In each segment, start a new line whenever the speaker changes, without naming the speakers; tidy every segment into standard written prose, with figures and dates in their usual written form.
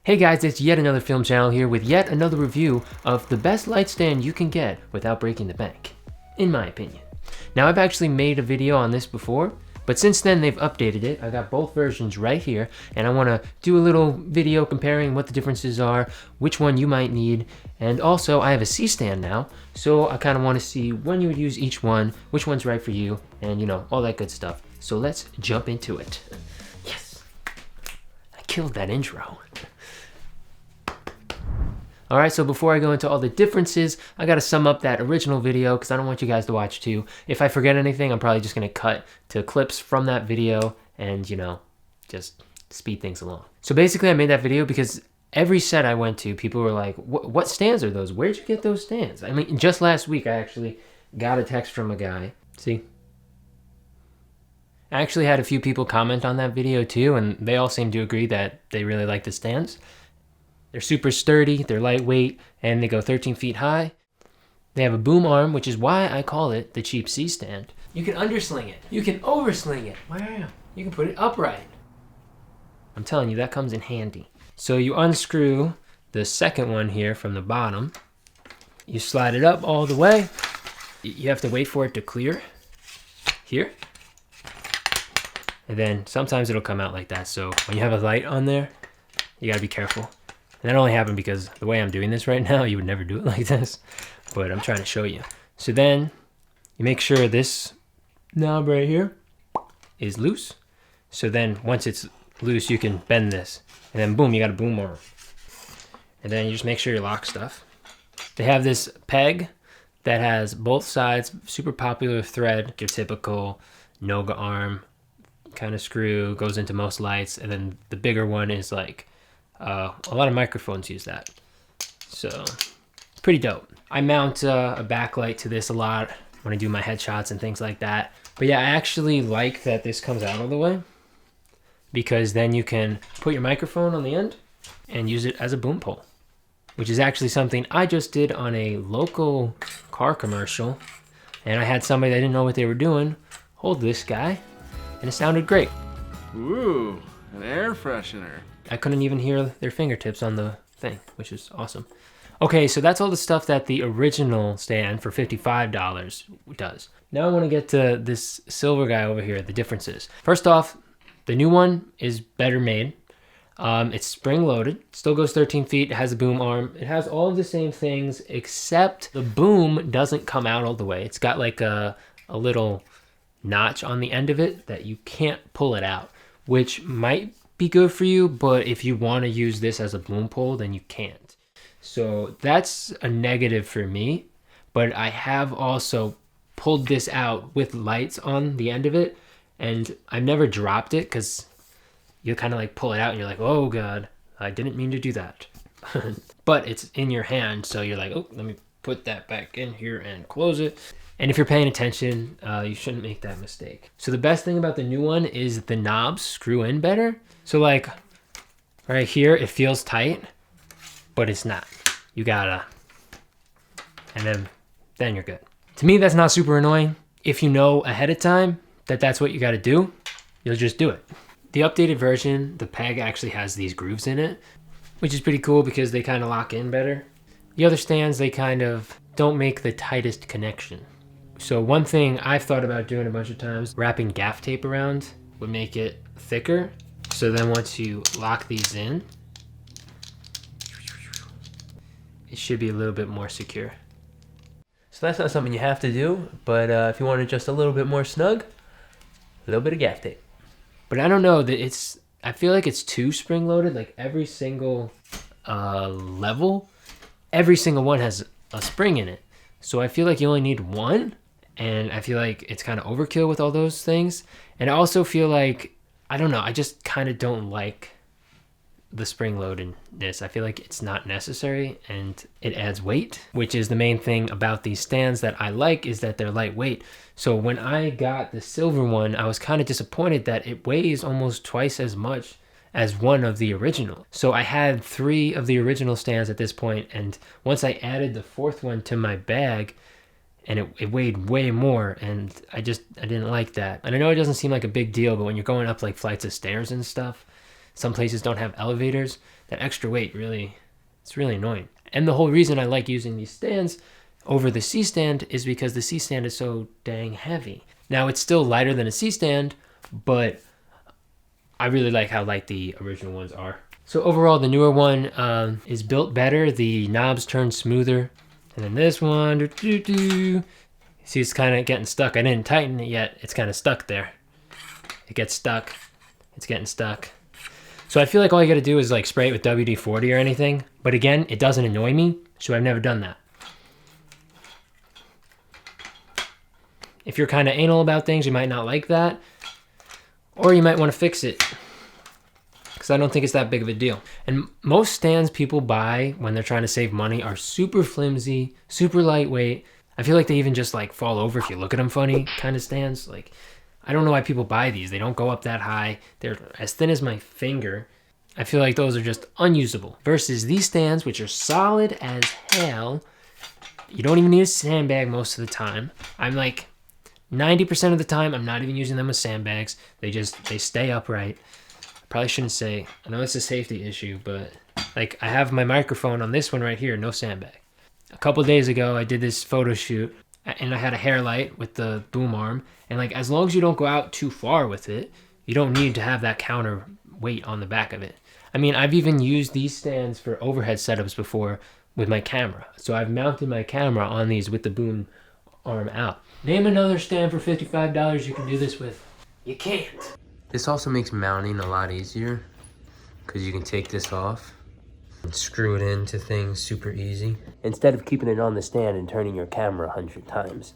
Hey guys, it's yet another film channel here with yet another review of the best light stand you can get without breaking the bank, in my opinion. Now I've actually made a video on this before, but since then they've updated it. I got both versions right here, and I want to do a little video comparing what the differences are, which one you might need, and also I have a C-stand now, so I kind of want to see when you would use each one, which one's right for you, and you know, all that good stuff. So let's jump into it. Yes, I killed that intro. Alright, so before I go into all the differences, I gotta sum up that original video because I don't want you guys to watch too. If I forget anything, I'm probably just gonna cut to clips from that video and, you know, just speed things along. So basically I made that video because every set I went to, people were like, what stands are those? Where'd you get those stands? I mean, just last week I actually got a text from a guy. See? I actually had a few people comment on that video too, and they all seem to agree that they really like the stands. They're super sturdy, they're lightweight, and they go 13 feet high. They have a boom arm, which is why I call it the cheap C-stand. You can undersling it. You can oversling it. Wow. You can put it upright. I'm telling you, that comes in handy. So you unscrew the second one here from the bottom. You slide it up all the way. You have to wait for it to clear here. And then sometimes it'll come out like that. So when you have a light on there, you gotta be careful. And that only happened because the way I'm doing this right now, you would never do it like this, but I'm trying to show you. So then you make sure this knob right here is loose. So then once it's loose, you can bend this, and then boom, you got a boom arm. And then you just make sure you lock stuff. They have this peg that has both sides, super popular thread, your typical Noga arm kind of screw, goes into most lights, and then the bigger one is like, a lot of microphones use that, so it's pretty dope. I mount a backlight to this a lot when I do my headshots and things like that. But yeah, I actually like that this comes out all the way because then you can put your microphone on the end and use it as a boom pole, which is actually something I just did on a local car commercial, and I had somebody that didn't know what they were doing hold this guy, and it sounded great.
Ooh, an air freshener.
I couldn't even hear their fingertips on the thing, which is awesome. Okay, so that's all the stuff that the original stand for $55 does. Now I want to get to this silver guy over here, the differences. First off, the new one is better made. It's spring-loaded, still goes 13 feet, it has a boom arm. It has all of the same things, except the boom doesn't come out all the way. It's got like a little notch on the end of it that you can't pull it out, which might be good for you, but if you want to use this as a boom pole, then you can't. So that's a negative for me, but I have also pulled this out with lights on the end of it, and I've never dropped it because you kind of like pull it out and you're like, oh god, I didn't mean to do that. But it's in your hand, so you're like, oh, let me put that back in here and close it. And if you're paying attention, you shouldn't make that mistake. So the best thing about the new one is the knobs screw in better. So like right here, it feels tight, but it's not. You gotta, and then you're good. To me, that's not super annoying. If you know ahead of time that that's what you gotta do, you'll just do it. The updated version, the peg actually has these grooves in it, which is pretty cool because they kind of lock in better. The other stands, they kind of don't make the tightest connection. So one thing I've thought about doing a bunch of times, wrapping gaff tape around would make it thicker. So then once you lock these in, it should be a little bit more secure. So that's not something you have to do, but if you want it just a little bit more snug, a little bit of gaff tape. But I don't know, that I feel like it's too spring loaded, like every single level, every single one has a spring in it. So I feel like you only need one, and I feel like it's kind of overkill with all those things. And I also feel like, I don't know, I just kind of don't like the spring loadedness. I feel like it's not necessary and it adds weight, which is the main thing about these stands that I like, is that they're lightweight. So when I got the silver one, I was kind of disappointed that it weighs almost twice as much as one of the original. So I had 3 of the original stands at this point, and once I added the 4th one to my bag, and it weighed way more, and I didn't like that. And I know it doesn't seem like a big deal, but when you're going up like flights of stairs and stuff, some places don't have elevators. That extra weight it's really annoying. And the whole reason I like using these stands over the C-stand is because the C-stand is so dang heavy. Now it's still lighter than a C-stand, but I really like how light the original ones are. So overall, the newer one is built better. The knobs turn smoother. And then this one, see, it's kind of getting stuck. I didn't tighten it yet. It's kind of stuck there. It gets stuck. It's getting stuck. So I feel like all you got to do is like spray it with WD-40 or anything. But again, it doesn't annoy me, so I've never done that. If you're kind of anal about things, you might not like that. Or you might want to fix it, because I don't think it's that big of a deal. And most stands people buy when they're trying to save money are super flimsy, super lightweight. I feel like they even just like fall over if you look at them funny kind of stands. Like, I don't know why people buy these. They don't go up that high. They're as thin as my finger. I feel like those are just unusable. Versus these stands, which are solid as hell. You don't even need a sandbag most of the time. I'm like 90% of the time, I'm not even using them with sandbags. They stay upright. I probably shouldn't say, I know it's a safety issue, but like I have my microphone on this one right here, no sandbag. A couple days ago, I did this photo shoot and I had a hair light with the boom arm. And like, as long as you don't go out too far with it, you don't need to have that counter weight on the back of it. I mean, I've even used these stands for overhead setups before with my camera. So I've mounted my camera on these with the boom arm out. Name another stand for $55 you can do this with. You can't. This also makes mounting a lot easier because you can take this off and screw it into things super easy. Instead of keeping it on the stand and turning your camera 100 times.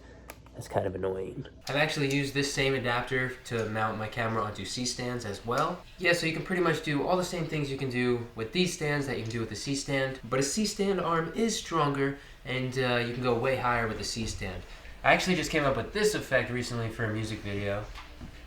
That's kind of annoying. I've actually used this same adapter to mount my camera onto C-stands as well. Yeah, so you can pretty much do all the same things you can do with these stands that you can do with the C-stand, but a C-stand arm is stronger and you can go way higher with the C-stand. I actually just came up with this effect recently for a music video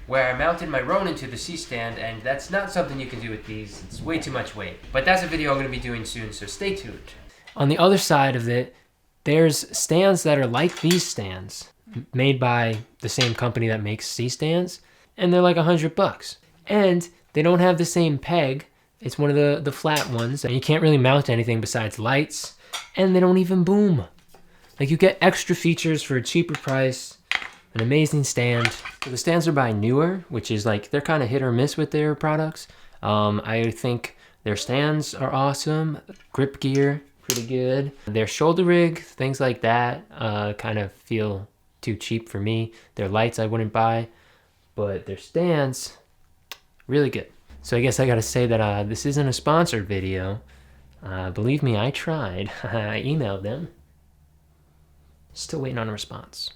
where I mounted my Ronin to the C-stand, and that's not something you can do with these. It's way too much weight. But that's a video I'm going to be doing soon, so stay tuned. On the other side of it, there's stands that are like these stands, made by the same company that makes C-stands, and they're like $100. And they don't have the same peg. It's one of the flat ones, and you can't really mount anything besides lights, and they don't even boom. Like, you get extra features for a cheaper price, an amazing stand. So the stands are by Newer, which is like, they're kind of hit or miss with their products. I think their stands are awesome. Grip gear, pretty good. Their shoulder rig, things like that, kind of feel too cheap for me. Their lights I wouldn't buy, but their stands, really good. So I guess I gotta say that this isn't a sponsored video. Believe me, I tried. I emailed them. Still waiting on a response.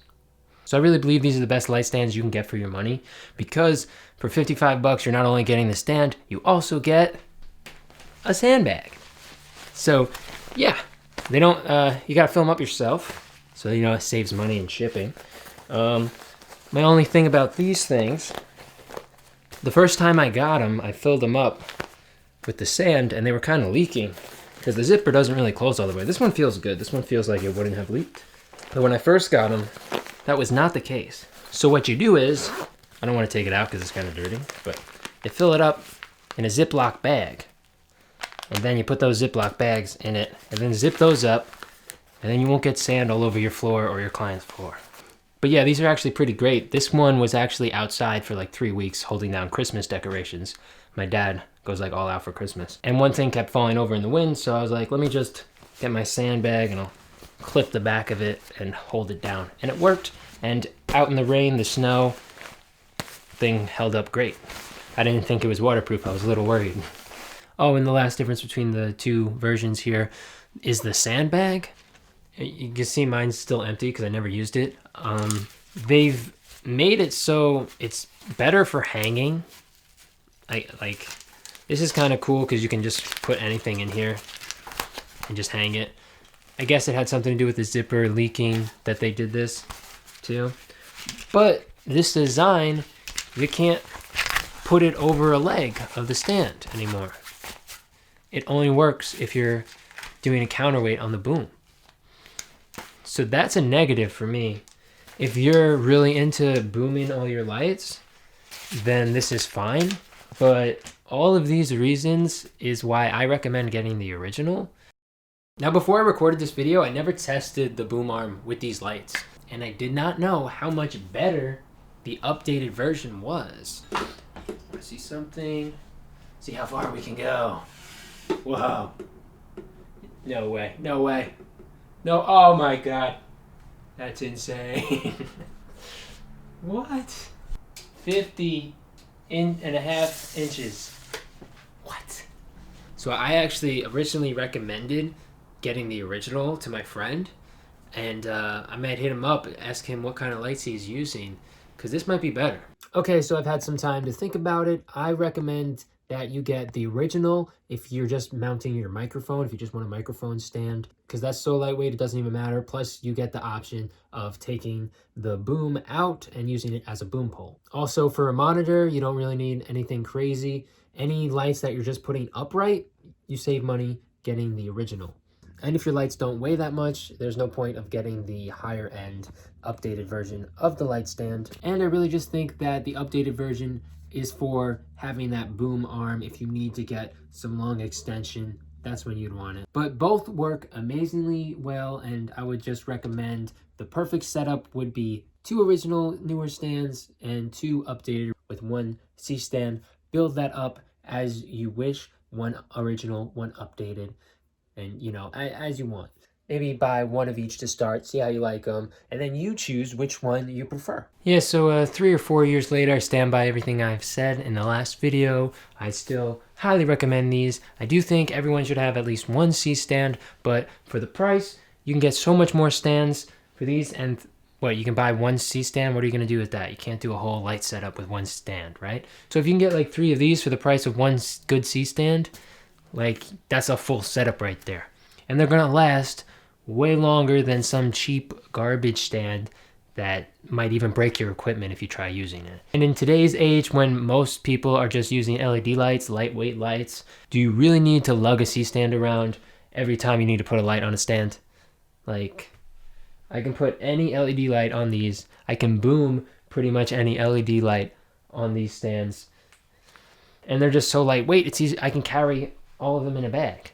So I really believe these are the best light stands you can get for your money, because for $55, you're not only getting the stand, you also get a sandbag. So yeah, they don't, you gotta fill them up yourself. So, you know, it saves money in shipping. My only thing about these things, the first time I got them, I filled them up with the sand and they were kind of leaking because the zipper doesn't really close all the way. This one feels good. This one feels like it wouldn't have leaked. But when I first got them, that was not the case. So what you do is, I don't want to take it out because it's kind of dirty, but you fill it up in a Ziploc bag. And then you put those Ziploc bags in it and then zip those up, and then you won't get sand all over your floor or your client's floor. But yeah, these are actually pretty great. This one was actually outside for like 3 weeks holding down Christmas decorations. My dad goes like all out for Christmas. And one thing kept falling over in the wind, so I was like, let me just get my sandbag and I'll clip the back of it and hold it down. And it worked. And out in the rain, the snow, thing held up great. I didn't think it was waterproof. I was a little worried. Oh, and the last difference between the two versions here is the sandbag. You can see mine's still empty because I never used it. They've made it so it's better for hanging. Like this is kind of cool because you can just put anything in here and just hang it. I guess it had something to do with the zipper leaking that they did this too. But this design, you can't put it over a leg of the stand anymore. It only works if you're doing a counterweight on the boom. So that's a negative for me. If you're really into booming all your lights, then this is fine. But All of these reasons is why I recommend getting the original. Now, before I recorded this video, I never tested the boom arm with these lights, and I did not know how much better the updated version was. I see something. See how far we can go. Whoa. No way. No way. No. Oh my God. That's insane. What? 50.5 inches. What? So I actually originally recommended getting the original to my friend, and I might hit him up, ask him what kind of lights he's using, because this might be better. Okay, so I've had some time to think about it. I recommend that you get the original if you're just mounting your microphone, if you just want a microphone stand, because that's so lightweight it doesn't even matter. Plus you get the option of taking the boom out and using it as a boom pole. Also, for a monitor, you don't really need anything crazy. Any lights that you're just putting upright, you save money getting the original. And if your lights don't weigh that much, there's no point of getting the higher end updated version of the light stand. And I really just think that the updated version is for having that boom arm. If you need to get some long extension, that's when you'd want it. But both work amazingly well, and I would just recommend the perfect setup would be 2 original newer stands and 2 updated with 1 C stand. Build that up as you wish, 1 original, 1 updated, and you know, as you want. Maybe buy 1 of each to start, see how you like them, and then you choose which one you prefer. Yeah, so 3 or 4 years later, I stand by everything I've said in the last video. I still highly recommend these. I do think everyone should have at least 1 C stand, but for the price, you can get so much more stands for these, and what, you can buy 1 C stand? What are you gonna do with that? You can't do a whole light setup with 1 stand, right? So if you can get like 3 of these for the price of 1 good C stand, like that's a full setup right there. And they're gonna last way longer than some cheap garbage stand that might even break your equipment if you try using it. And in today's age, when most people are just using LED lights, lightweight lights, do you really need to lug a C-stand around every time you need to put a light on a stand? Like, I can put any LED light on these. I can boom pretty much any LED light on these stands. And they're just so lightweight, it's easy. I can carry all of them in a bag.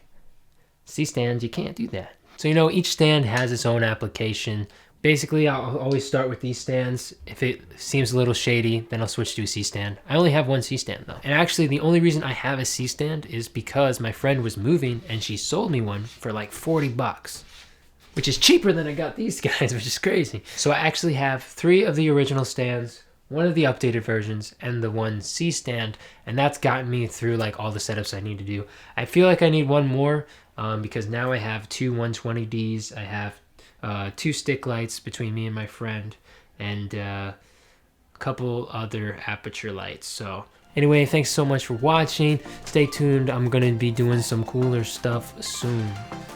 C-stands, you can't do that. So, you know, each stand has its own application. Basically, I'll always start with these stands. If it seems a little shady, then I'll switch to a C-stand. I only have 1 C-stand though. And actually, the only reason I have a C-stand is because my friend was moving and she sold me one for like 40 bucks, which is cheaper than I got these guys, which is crazy. So I actually have 3 of the original stands, 1 of the updated versions, and the 1 C-stand, and that's gotten me through like all the setups I need to do. I feel like I need 1 more, because now I have 2 120Ds, I have 2 stick lights between me and my friend, and a couple other aperture lights. So anyway, thanks so much for watching. Stay tuned, I'm gonna be doing some cooler stuff soon.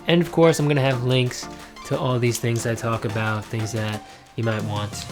And of course, I'm gonna have links to all these things I talk about, things that you might want.